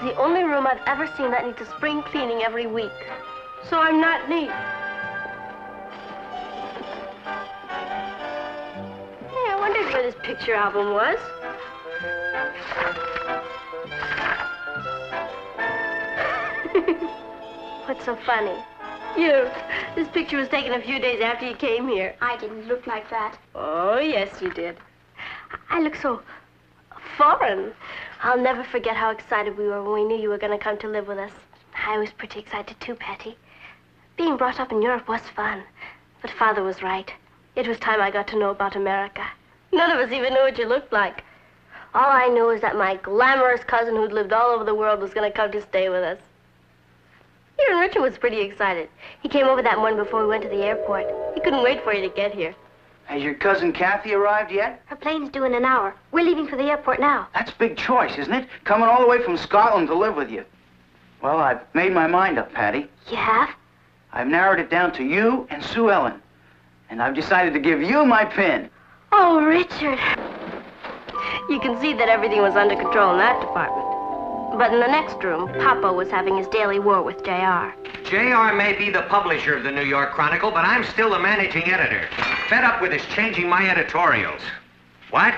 the only room I've ever seen that needs a spring cleaning every week. So I'm not neat. Hey, I wondered where this picture album was. What's so funny? You. This picture was taken a few days after you came here. I didn't look like that. Oh, yes, you did. I look so foreign. I'll never forget how excited we were when we knew you were going to come to live with us. I was pretty excited too, Patty. Being brought up in Europe was fun. But Father was right. It was time I got to know about America. None of us even knew what you looked like. All I knew is that my glamorous cousin who'd lived all over the world was going to come to stay with us. Even Richard was pretty excited. He came over that morning before we went to the airport. He couldn't wait for you to get here. Has your cousin Kathy arrived yet? Her plane's due in an hour. We're leaving for the airport now. That's a big choice, isn't it? Coming all the way from Scotland to live with you. Well, I've made my mind up, Patty. You have? I've narrowed it down to you and Sue Ellen. And I've decided to give you my pin. Oh, Richard. You can see that everything was under control in that department. But in the next room, Papa was having his daily war with J.R. J.R. may be the publisher of the New York Chronicle, but I'm still the managing editor. Fed up with his changing my editorials. What?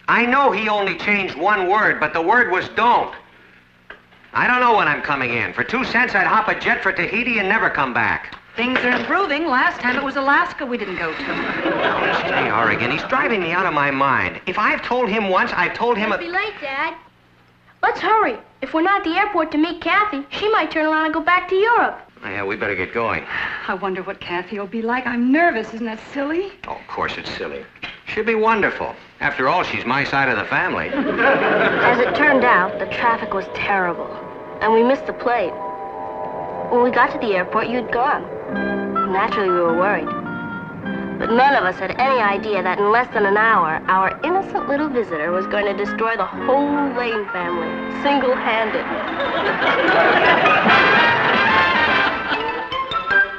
I know he only changed one word, but the word was don't. I don't know when I'm coming in. For 2 cents, I'd hop a jet for Tahiti and never come back. Things are improving. Last time it was Alaska we didn't go to. Oh, it's J.R. again. He's driving me out of my mind. If I've told him once, I've told him... It'll be late, Dad. Let's hurry. If we're not at the airport to meet Kathy, she might turn around and go back to Europe. Oh, yeah, we better get going. I wonder what Kathy will be like. I'm nervous. Isn't that silly? Oh, of course it's silly. She'll be wonderful. After all, she's my side of the family. As it turned out, the traffic was terrible, and we missed the plane. When we got to the airport, you'd gone. Naturally, we were worried. But none of us had any idea that in less than an hour, our innocent little visitor was going to destroy the whole Lane family, single-handed.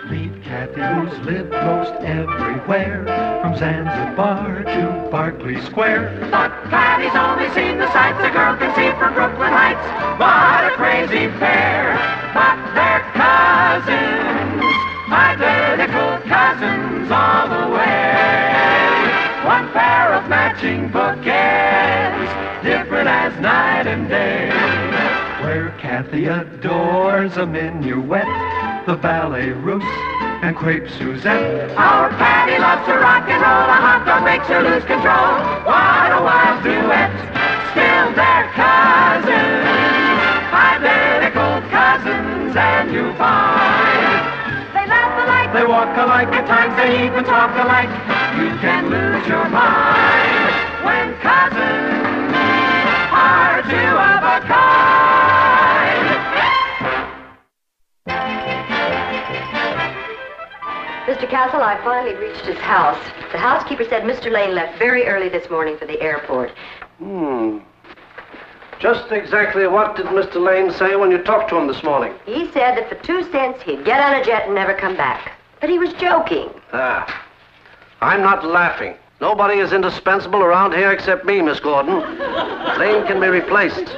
Meet Kathy, who's lived most everywhere, from Zanzibar to Berkeley Square. But Kathy's only seen the sights a girl can see from Brooklyn Heights. What a crazy pair, but they're cousins, identical cousins all the way. One pair of matching bouquets, different as night and day. Where Kathy adores a minuet, the ballet russe, and crepe Suzette. Our Patty loves to rock and roll, a hot dog makes her lose control. What a wild duet, still they're cousins, identical cousins, and you find they laugh alike, they walk alike, at times they even talk alike. You can lose your mind when cousins are two of a kind. Mr. Castle, I finally reached his house. The housekeeper said Mr. Lane left very early this morning for the airport. Just exactly what did Mr. Lane say when you talked to him this morning? He said that for 2 cents he'd get on a jet and never come back. But he was joking. I'm not laughing. Nobody is indispensable around here except me, Miss Gordon. Lane can be replaced.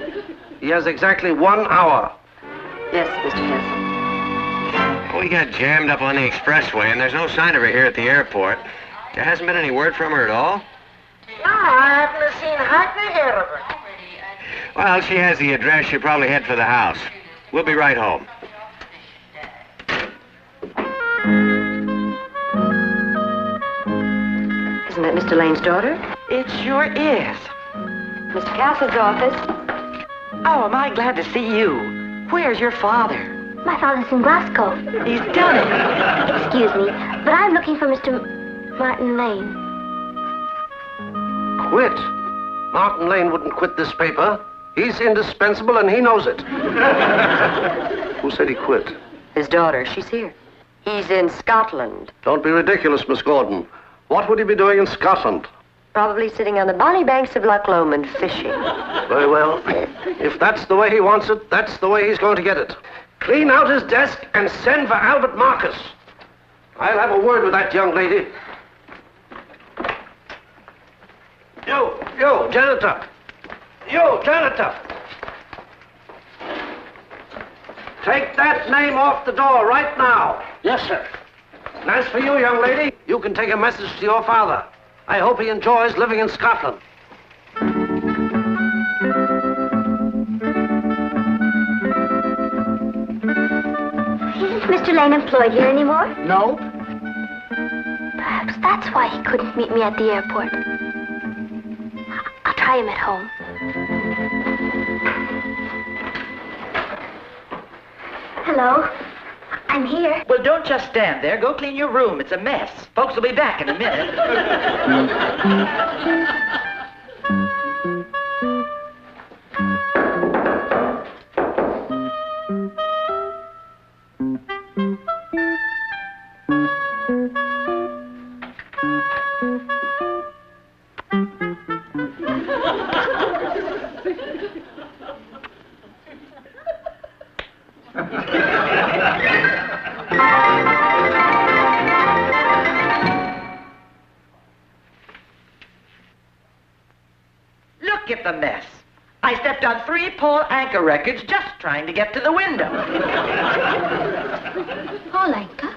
He has exactly 1 hour. Yes, Mr. Castle. We got jammed up on the expressway, and there's no sign of her here at the airport. There hasn't been any word from her at all? No, I haven't seen hardly hear of her. Well, she has the address. She'll probably head for the house. We'll be right home. Isn't that Mr. Lane's daughter? It sure is. Mr. Castle's office. Oh, am I glad to see you. Where's your father? My father's in Glasgow. He's done it. Excuse me, but I'm looking for Mr. Martin Lane. Quit? Martin Lane wouldn't quit this paper. He's indispensable and he knows it. Who said he quit? His daughter. She's here. He's in Scotland. Don't be ridiculous, Miss Gordon. What would he be doing in Scotland? Probably sitting on the bonny banks of Loch Lomond fishing. Very well. If that's the way he wants it, that's the way he's going to get it. Clean out his desk and send for Albert Marcus. I'll have a word with that young lady. You, janitor. You, janitor. Take that name off the door right now. Yes, sir. And as for you, young lady, you can take a message to your father. I hope he enjoys living in Scotland. Isn't Mr. Lane employed here anymore? No. Perhaps that's why he couldn't meet me at the airport. I'll try him at home. Hello. I'm here. Well, don't just stand there. Go clean your room. It's a mess. Folks will be back in a minute. Look at the mess. I stepped on 3 pole anchor records just trying to get to the window. Pole anchor?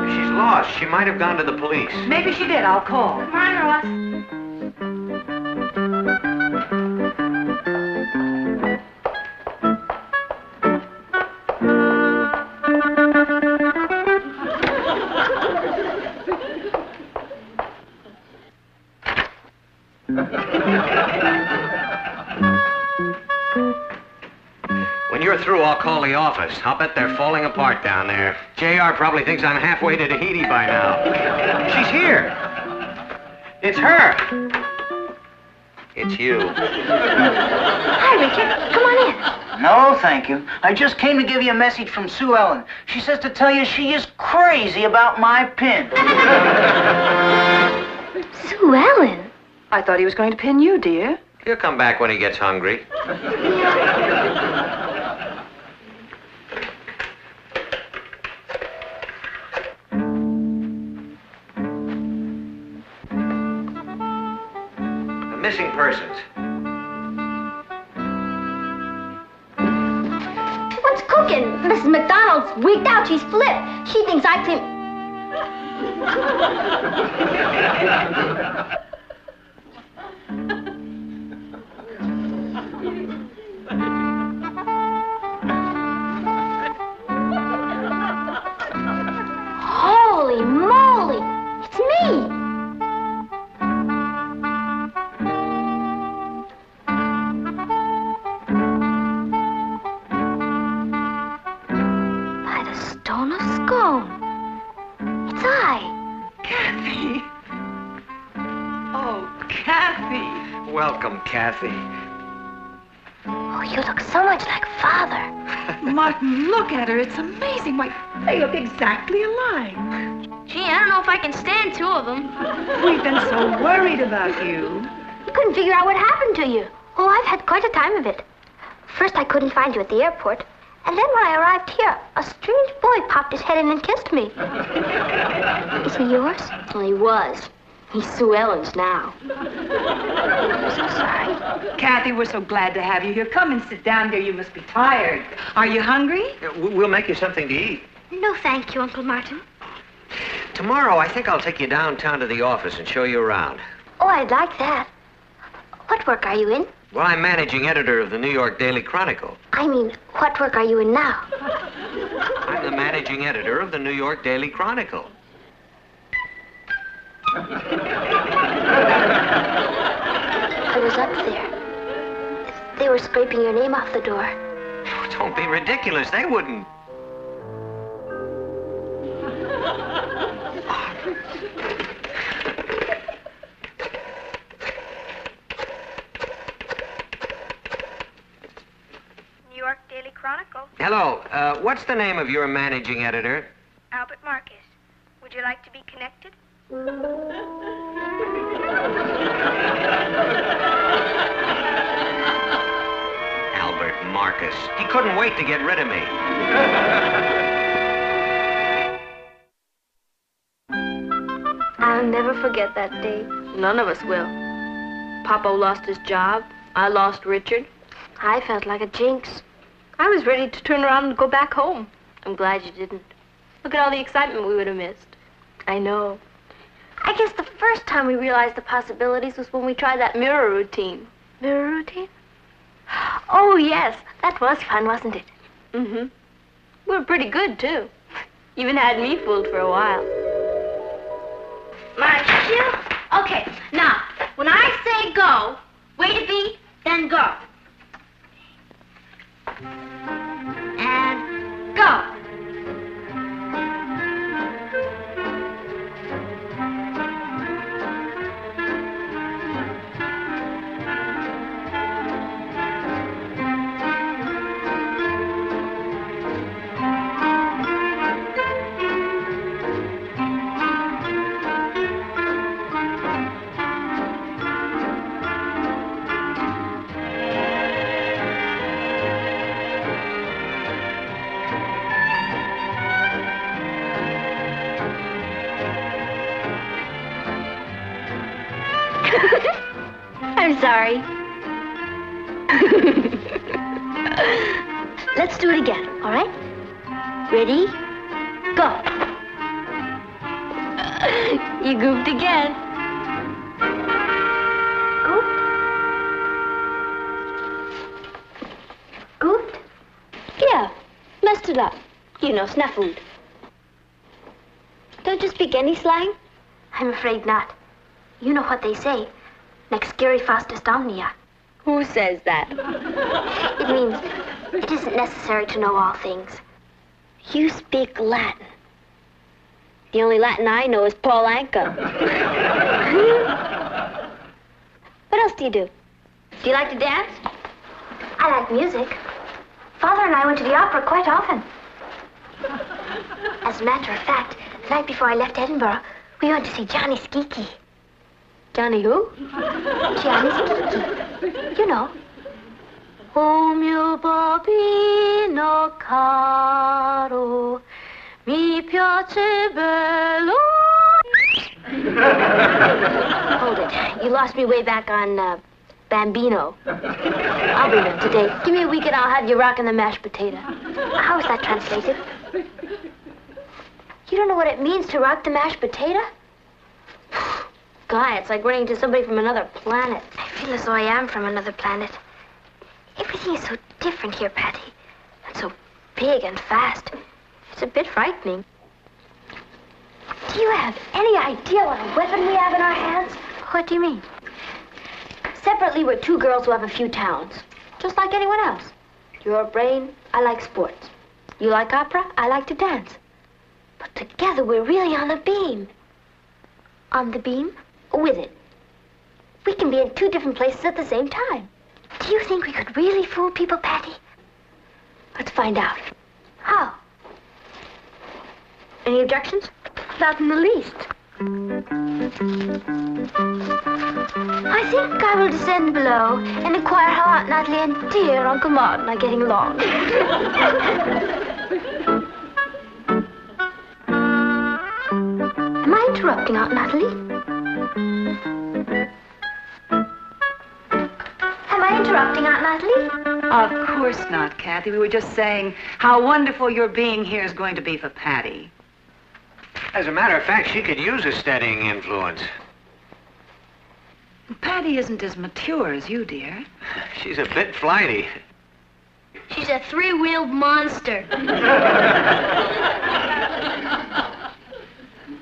She's lost. She might have gone to the police. Maybe she did. I'll call. Come on, Ross. When you're through, I'll call the office. I'll bet they're falling apart down there. JR probably thinks I'm halfway to Tahiti by now. She's here. It's her. It's you. Hi, Richard. Come on in. No, thank you. I just came to give you a message from Sue Ellen. She says to tell you she is crazy about my pin. Sue Ellen. I thought he was going to pin you, dear. He'll come back when he gets hungry. Missing persons. What's cooking? Mrs. McDonald's wigged out. She's flipped. She thinks I clean... Holy moly! It's me! By the stone of Scone. It's I. Kathy. Oh, Kathy. Welcome, Kathy. Oh, you look so much like Father. Martin, look at her. It's amazing. Why, they look exactly alike. Gee, I don't know if I can stand 2 of them. We've been so worried about you. Couldn't figure out what happened to you. Oh, I've had quite a time of it. First, I couldn't find you at the airport. And then when I arrived here, a strange boy popped his head in and kissed me. Is he yours? Well, he was. He's Sue Ellen's now. I'm so sorry. Kathy, we're so glad to have you here. Come and sit down, dear. You must be tired. Are you hungry? We'll make you something to eat. No, thank you, Uncle Martin. Tomorrow, I think I'll take you downtown to the office and show you around. Oh, I'd like that. What work are you in? Well, I'm managing editor of the New York Daily Chronicle. I mean, what work are you in now? I'm the managing editor of the New York Daily Chronicle. I was up there. They were scraping your name off the door. Don't be ridiculous. They wouldn't. New York Daily Chronicle. Hello. What's the name of your managing editor? Albert Marcus. Would you like to be connected? Albert Marcus. He couldn't wait to get rid of me. never forget that day. None of us will. Papa lost his job. I lost Richard. I felt like a jinx. I was ready to turn around and go back home. I'm glad you didn't. Look at all the excitement we would have missed. I know. I guess the first time we realized the possibilities was when we tried that mirror routine. Mirror routine? Oh, yes. That was fun, wasn't it? Mm-hmm. We were pretty good, too. Even had me fooled for a while. March, you? Okay, now, when I say go, wait a beat, then go. And go. I'm sorry. Let's do it again, all right? Ready? Go. You goofed again. Goofed? Goofed? Yeah, messed it up. You know, snafu'd. Don't you speak any slang? I'm afraid not. You know what they say. Next scary fastest omnia. Who says that? It means it isn't necessary to know all things. You speak Latin. The only Latin I know is Paul Anka. What else do you do? Do you like to dance? I like music. Father and I went to the opera quite often. As a matter of fact, the night before I left Edinburgh, we went to see Johnny Skiki. Johnny who? Johnny Skiki. You know. O mio bambino caro, mi piace bello. Hold it. You lost me way back on Bambino. I'll bring them today. Give me a week and I'll have you rocking the mashed potato. How is that translated? You don't know what it means to rock the mashed potato? Guy, it's like running into somebody from another planet. I feel as though I am from another planet. Everything is so different here, Patty. And so big and fast. It's a bit frightening. Do you have any idea what a weapon we have in our hands? What do you mean? Separately, we're two girls who have a few talents. Just like anyone else. You're a brain, I like sports. You like opera, I like to dance. But together, we're really on the beam. On the beam? With it. We can be in two different places at the same time. Do you think we could really fool people, Patty? Let's find out. How? Any objections? Not in the least. I think I will descend below and inquire how Aunt Natalie and dear Uncle Martin are getting along. Am I interrupting, Aunt Natalie? Am I interrupting, Aunt Natalie? Of course not, Kathy. We were just saying how wonderful your being here is going to be for Patty. As a matter of fact, she could use a steadying influence. Patty isn't as mature as you, dear. She's a bit flighty. She's a three-wheeled monster.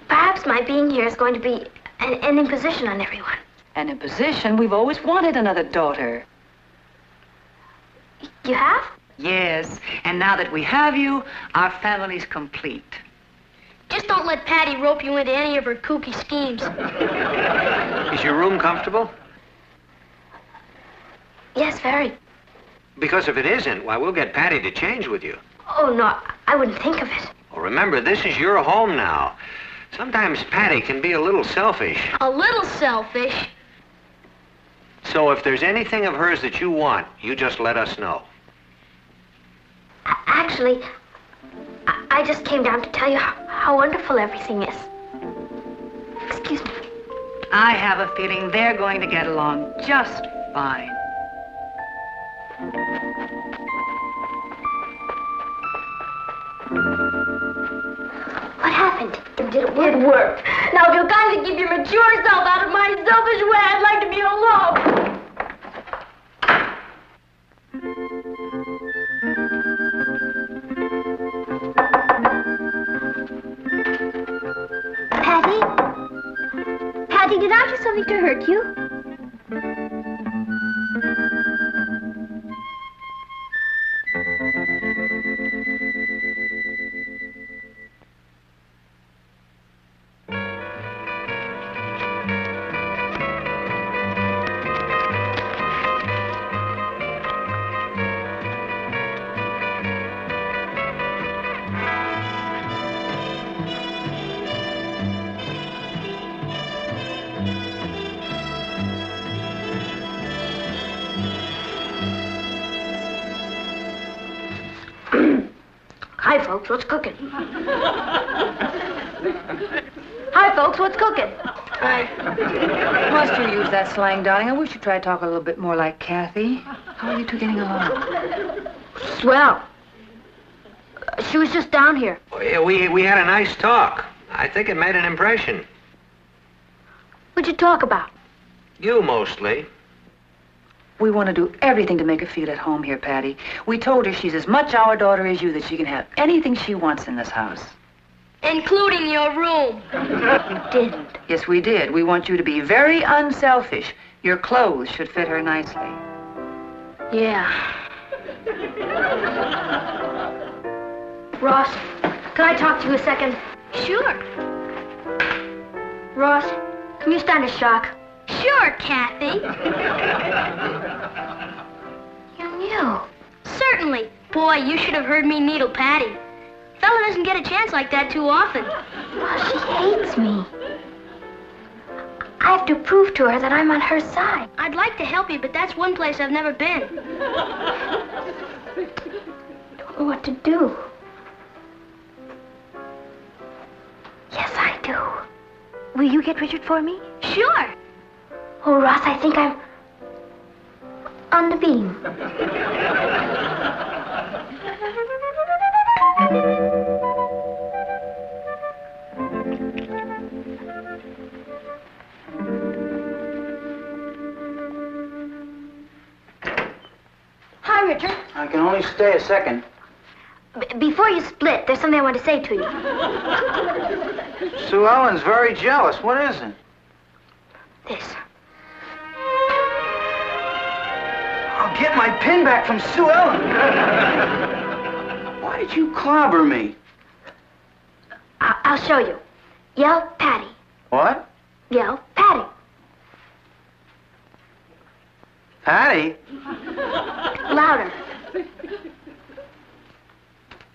Perhaps my being here is going to be an imposition on everyone. An imposition? We've always wanted another daughter. You have? Yes, and now that we have you, our family's complete. Just don't let Patty rope you into any of her kooky schemes. Is your room comfortable? Yes, very. Because if it isn't, why, we'll get Patty to change with you. Oh, no, I wouldn't think of it. Well, remember, this is your home now. Sometimes Patty can be a little selfish. A little selfish? So if there's anything of hers that you want, you just let us know. Actually, I just came down to tell you how wonderful everything is. Excuse me. I have a feeling they're going to get along just fine. What happened? Did it work? It worked. Now, if you'll kindly keep your mature self out of my selfish way, I'd like to be alone. Patty? Patty, did I do something to hurt you? Hi, folks, what's cooking? Hi, folks, what's cooking? Must you use that slang, darling? I wish you'd try to talk a little bit more like Kathy. How are you two getting along? Swell. She was just down here. Oh, yeah, we had a nice talk. I think it made an impression. What'd you talk about? You mostly. We want to do everything to make her feel at home here, Patty. We told her she's as much our daughter as you, that she can have anything she wants in this house. Including your room. You didn't. Yes, we did. We want you to be very unselfish. Your clothes should fit her nicely. Yeah. Ross, can I talk to you a second? Sure. Ross, can you stand a shock? Sure, Kathy. You knew. Certainly. Boy, you should have heard me needle Patty. Fella doesn't get a chance like that too often. Well, she hates me. I have to prove to her that I'm on her side. I'd like to help you, but that's one place I've never been. Don't know what to do. Yes, I do. Will you get Richard for me? Sure. Oh, Ross, I think I'm on the beam. Hi, Richard. I can only stay a second. Before you split, there's something I want to say to you. Sue Ellen's very jealous. What is it? This. I'll get my pin back from Sue Ellen. Why did you clobber me? I'll show you. Yell, Patty. What? Yell, Patty. Patty? Louder.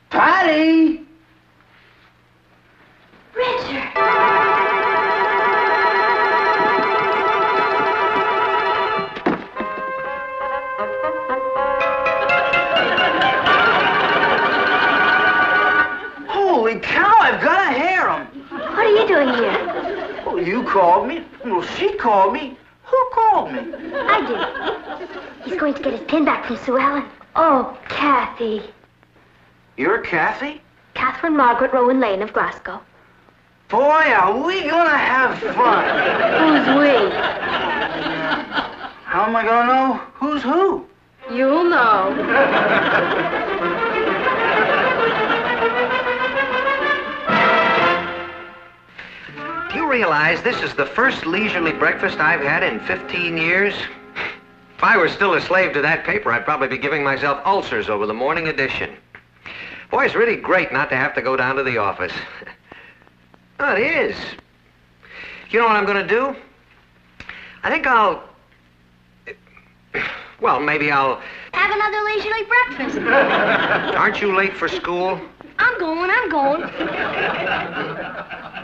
Patty! Richard. Holy cow, I've got to hear him. What are you doing here? Well, you called me. Well, she called me. Who called me? I did. He's going to get his pin back from Sue Ellen. Oh, Kathy. You're Kathy? Catherine Margaret Rowan Lane of Glasgow. Boy, are we gonna have fun. Who's we? How am I gonna know who's who? You'll know. Do you realize this is the first leisurely breakfast I've had in 15 years? If I were still a slave to that paper, I'd probably be giving myself ulcers over the morning edition. Boy, it's really great not to have to go down to the office. Oh, it is. You know what I'm going to do? I think I'll... Well, maybe I'll... Have another leisurely breakfast. Aren't you late for school? I'm going.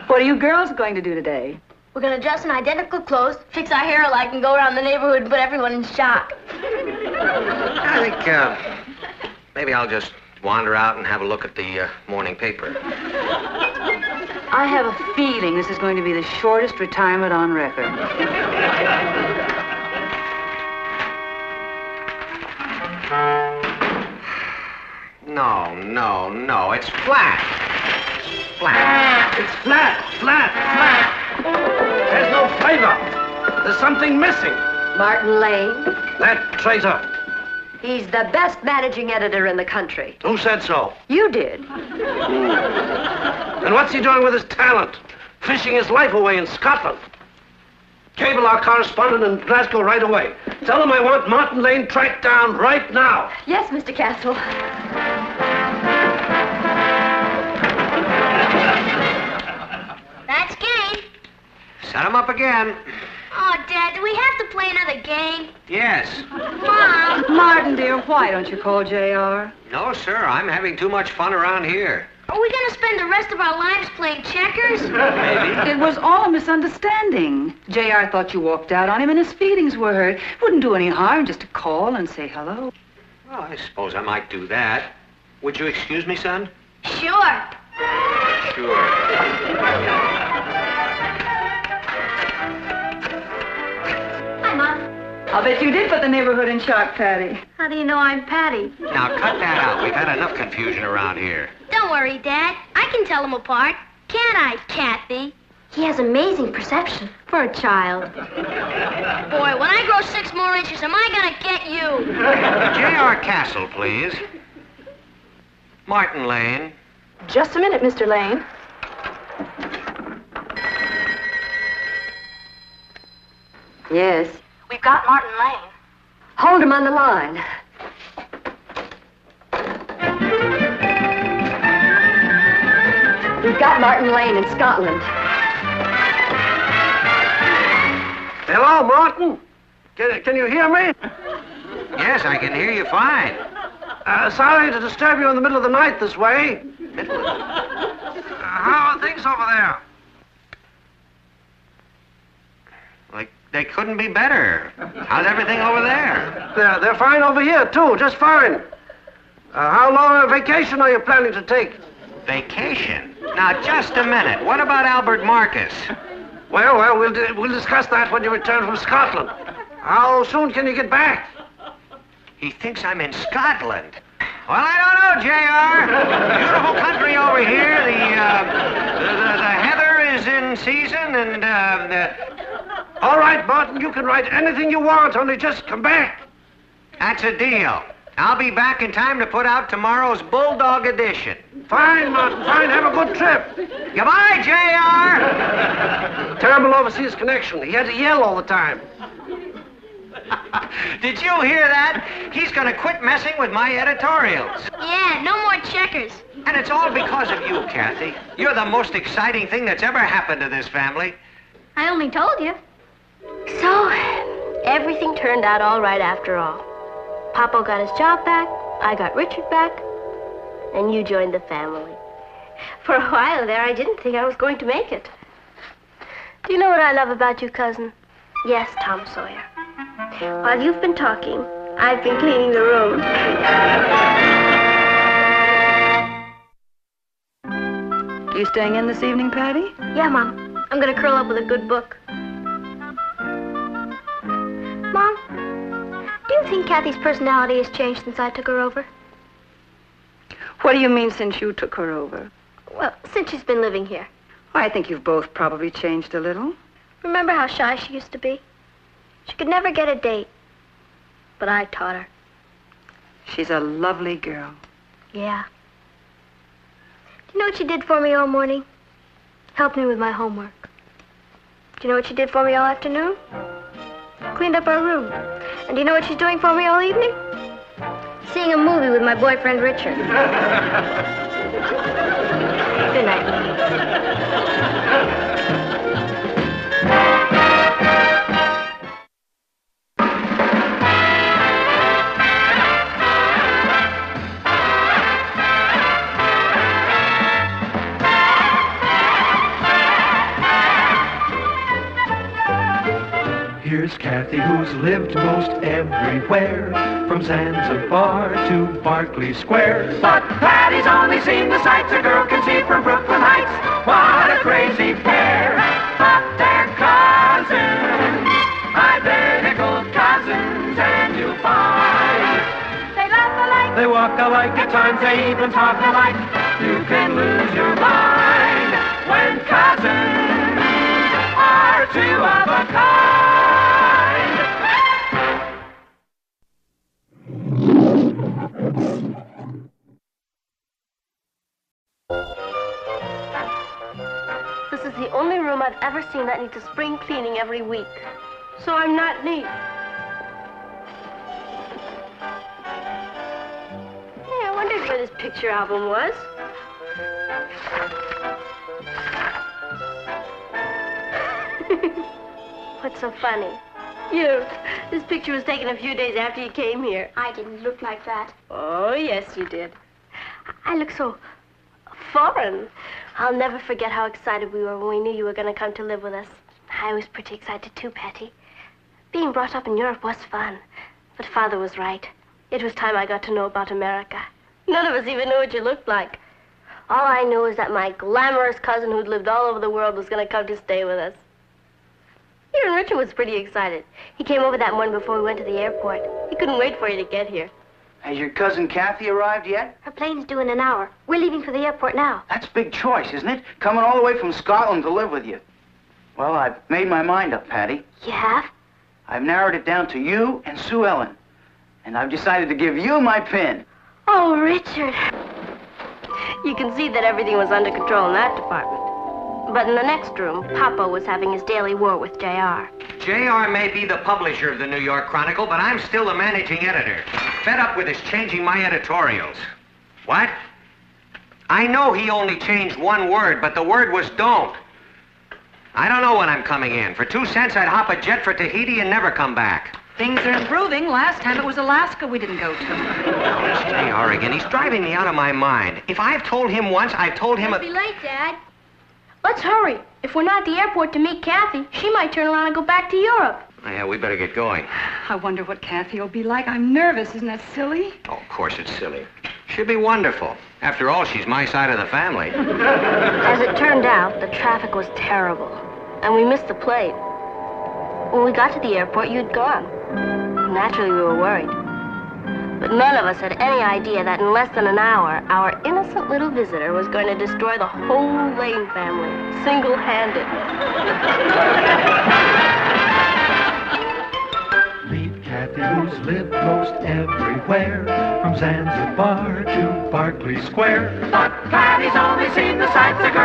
What are you girls going to do today? We're going to dress in identical clothes, fix our hair alike, and go around the neighborhood and put everyone in shock. I think, maybe I'll just wander out and have a look at the morning paper. I have a feeling this is going to be the shortest retirement on record. No. It's flat. Flat. It's flat. There's no flavor. There's something missing. Martin Lane. That traitor. He's the best managing editor in the country. Who said so? You did. And what's he doing with his talent? Fishing his life away in Scotland. Cable our correspondent in Glasgow right away. Tell him I want Martin Lane tracked down right now. Yes, Mr. Castle. That's game. Set him up again. Oh, Dad, do we have to play another game? Yes. Mom. Martin, dear, why don't you call J.R.? No, sir. I'm having too much fun around here. Are we going to spend the rest of our lives playing checkers? Maybe. It was all a misunderstanding. J.R. thought you walked out on him and his feelings were hurt. Wouldn't do any harm just to call and say hello. Well, I suppose I might do that. Would you excuse me, son? Sure. Sure. Hi, Mom. I'll bet you did put the neighborhood in shock, Patty. How do you know I'm Patty? Now, cut that out. We've had enough confusion around here. Don't worry, Dad. I can tell them apart. Can't I, Kathy? He has amazing perception for a child. Boy, when I grow 6 more inches, am I going to get you? J.R. Castle, please. Martin Lane. Just a minute, Mr. Lane. Yes. We've got Martin Lane. Hold him on the line. We've got Martin Lane in Scotland. Hello, Martin. Can you hear me? Yes, I can hear you fine. Sorry to disturb you in the middle of the night this way. How are things over there? Like, they couldn't be better. How's everything over there? They're fine over here, too, just fine. How long a vacation are you planning to take? Vacation? Now, just a minute. What about Albert Marcus? Well, we'll discuss that when you return from Scotland. How soon can you get back? He thinks I'm in Scotland. Well, I don't know, J.R. Beautiful country over here. The heather is in season, and, All right, Martin, you can write anything you want, only just come back. That's a deal. I'll be back in time to put out tomorrow's Bulldog edition. Fine, Martin, fine. Have a good trip. Goodbye, J.R. Terrible overseas connection. He had to yell all the time. Did you hear that? He's going to quit messing with my editorials. Yeah, no more checkers. And it's all because of you, Kathy. You're the most exciting thing that's ever happened to this family. I only told you. So, everything turned out all right after all. Papa got his job back, I got Richard back, and you joined the family. For a while there, I didn't think I was going to make it. Do you know what I love about you, cousin? Yes, Tom Sawyer. While you've been talking, I've been cleaning the room. You staying in this evening, Patty? Yeah, Mom. I'm going to curl up with a good book. Mom, do you think Kathy's personality has changed since I took her over? What do you mean since you took her over? Well, since she's been living here. I think you've both probably changed a little. Remember how shy she used to be? She could never get a date. But I taught her. She's a lovely girl. Yeah. Do you know what she did for me all morning? Helped me with my homework. Do you know what she did for me all afternoon? Cleaned up our room. And do you know what she's doing for me all evening? Seeing a movie with my boyfriend, Richard. Good night. Here's Kathy, who's lived most everywhere. from Zanzibar to Berkeley Square. But Patty's only seen the sights a girl can see from Brooklyn Heights. What a crazy pair, but they're cousins, identical cousins, and you'll find they laugh alike, They walk alike, at times they even talk alike. You can lose your mind when cousins are two of a kind. This is the only room I've ever seen that needs a spring cleaning every week. So I'm not neat. Hey, I wondered where this picture album was. What's so funny? You. This picture was taken a few days after you came here. I didn't look like that. Oh, yes, you did. I look so foreign. I'll never forget how excited we were when we knew you were going to come to live with us. I was pretty excited too, Patty. Being brought up in Europe was fun. But Father was right. It was time I got to know about America. None of us even knew what you looked like. All I knew is that my glamorous cousin who'd lived all over the world was going to come to stay with us. Even Richard was pretty excited. He came over that morning before we went to the airport. He couldn't wait for you to get here. Has your cousin Kathy arrived yet? Her plane's due in an hour. We're leaving for the airport now. That's a big choice, isn't it? Coming all the way from Scotland to live with you. Well, I've made my mind up, Patty. You have? I've narrowed it down to you and Sue Ellen. And I've decided to give you my pin. Oh, Richard. You can see that everything was under control in that department. But in the next room, Papa was having his daily war with J.R. J.R. may be the publisher of the New York Chronicle, but I'm still the managing editor. Fed up with his changing my editorials. What? I know he only changed one word, but the word was don't. I don't know when I'm coming in. For 2 cents, I'd hop a jet for Tahiti and never come back. Things are improving. Last time it was Alaska we didn't go to. Oh, it's J.R. again. He's driving me out of my mind. If I've told him once, I've told him... It'll be late, Dad. Let's hurry. If we're not at the airport to meet Kathy, she might turn around and go back to Europe. Oh, yeah, we better get going. I wonder what Kathy will be like. I'm nervous. Isn't that silly? Oh, of course it's silly. She'll be wonderful. After all, she's my side of the family. As it turned out, the traffic was terrible, and we missed the plane. When we got to the airport, you'd gone. Naturally, we were worried. But none of us had any idea that in less than an hour, our innocent little visitor was going to destroy the whole Lane family, single-handed. Meet Kathy, who's lived most everywhere, from Zanzibar to Berkeley Square. But Patty's only seen the sights a girl